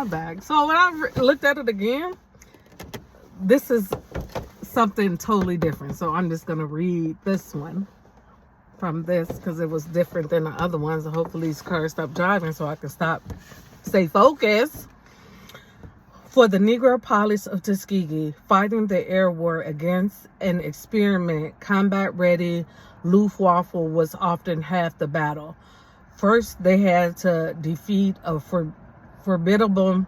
my bag. So when I looked at it again, this is something totally different. So I'm just gonna read this one from this because it was different than the other ones. Hopefully these cars stop driving so I can stay focused. For the Negro pilots of Tuskegee, fighting the air war against an experiment combat-ready Luftwaffe was often half the battle. First, they had to defeat a formidable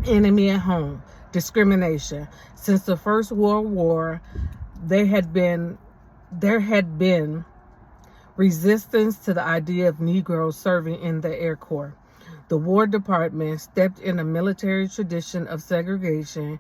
enemy at home, discrimination. Since the First World War, there had been resistance to the idea of Negroes serving in the Air Corps. The War Department stepped in a military tradition of segregation.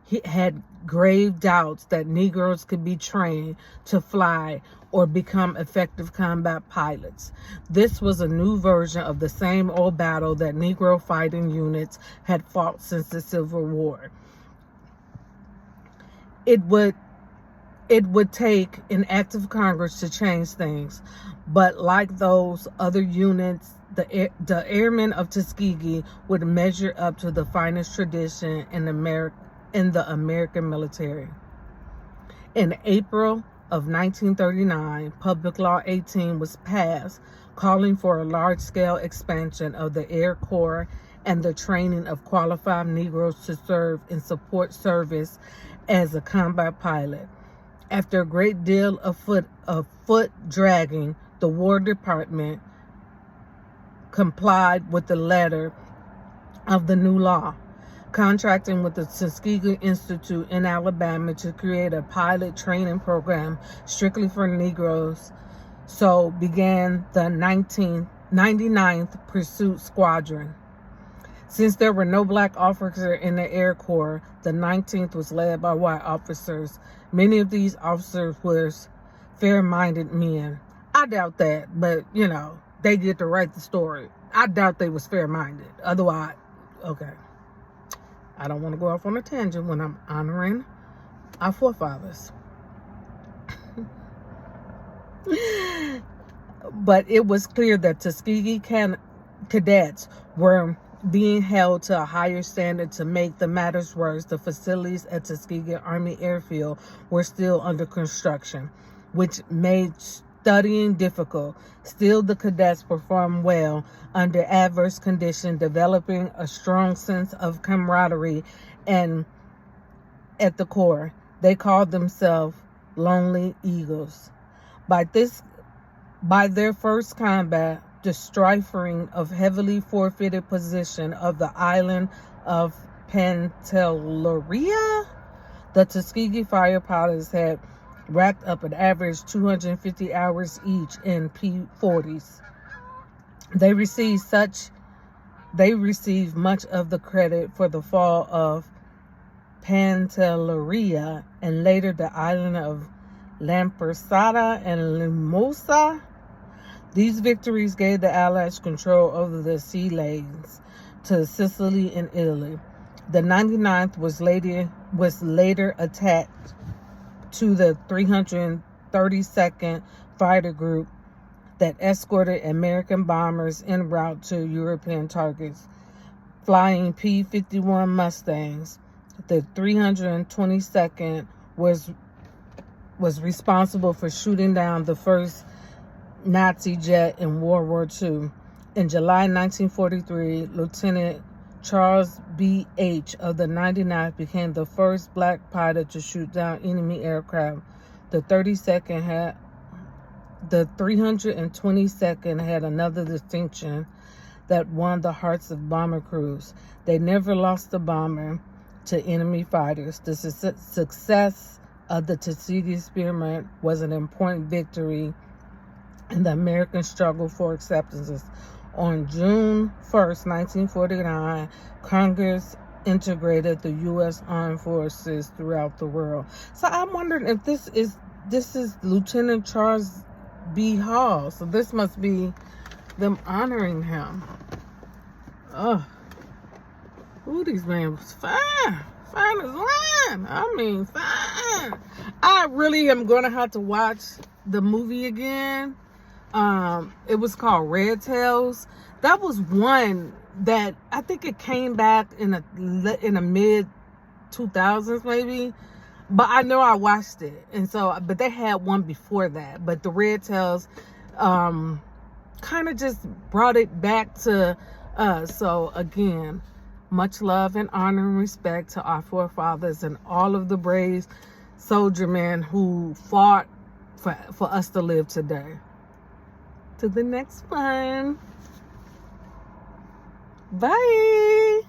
He had grave doubts that Negroes could be trained to fly or become effective combat pilots. This was a new version of the same old battle that Negro fighting units had fought since the Civil War. It would take an act of Congress to change things, but like those other units, the Airmen of Tuskegee would measure up to the finest tradition in the American military. In April of 1939, Public Law 18 was passed, calling for a large-scale expansion of the Air Corps and the training of qualified Negroes to serve in support service as a combat pilot. After a great deal of foot dragging, the War Department complied with the letter of the new law, contracting with the Tuskegee Institute in Alabama to create a pilot training program strictly for Negroes. So began the 99th Pursuit Squadron. Since there were no black officers in the Air Corps, the 19th was led by white officers. Many of these officers were fair-minded men. I doubt that, but, they get to write the story. I doubt they was fair-minded. Otherwise, okay. I don't want to go off on a tangent when I'm honoring our forefathers. But it was clear that Tuskegee cadets were being held to a higher standard. To make the matters worse, the facilities at Tuskegee Army Airfield were still under construction, which made studying difficult. Still, the cadets performed well under adverse conditions, developing a strong sense of camaraderie and at the Corps. They called themselves Lonely Eagles. By their first combat, the strafing of heavily fortified position of the island of Pantelleria, the Tuskegee fire pilots had racked up an average 250 hours each in P-40s. They received much of the credit for the fall of Pantelleria and later the island of Lampersada and Limosa. These victories gave the Allies control over the sea lanes to Sicily and Italy. The 99th was later attached to the 332nd Fighter Group that escorted American bombers en route to European targets, flying P-51 Mustangs. The 322nd was responsible for shooting down the first Nazi jet in World War II. In July 1943, Lieutenant Charles B. H. of the 99th became the first black pilot to shoot down enemy aircraft. The 322nd had another distinction that won the hearts of bomber crews. They never lost a bomber to enemy fighters. The success of the Tuskegee experiment was an important victory in the American struggle for acceptance. On June 1st, 1949, Congress integrated the U.S. Armed Forces throughout the world. So I'm wondering if this is Lieutenant Charles B. Hall. So this must be them honoring him. Oh, these men was fine. Fine as wine. I mean, fine. I really am going to have to watch the movie again. It was called Red Tails. That was one that I think it came back in the mid 2000s maybe, but I know I watched it. And so, but they had one before that, but the Red Tails kind of just brought it back to us. So again, much love and honor and respect to our forefathers and all of the brave soldier men who fought for us to live today. To the next one. Bye.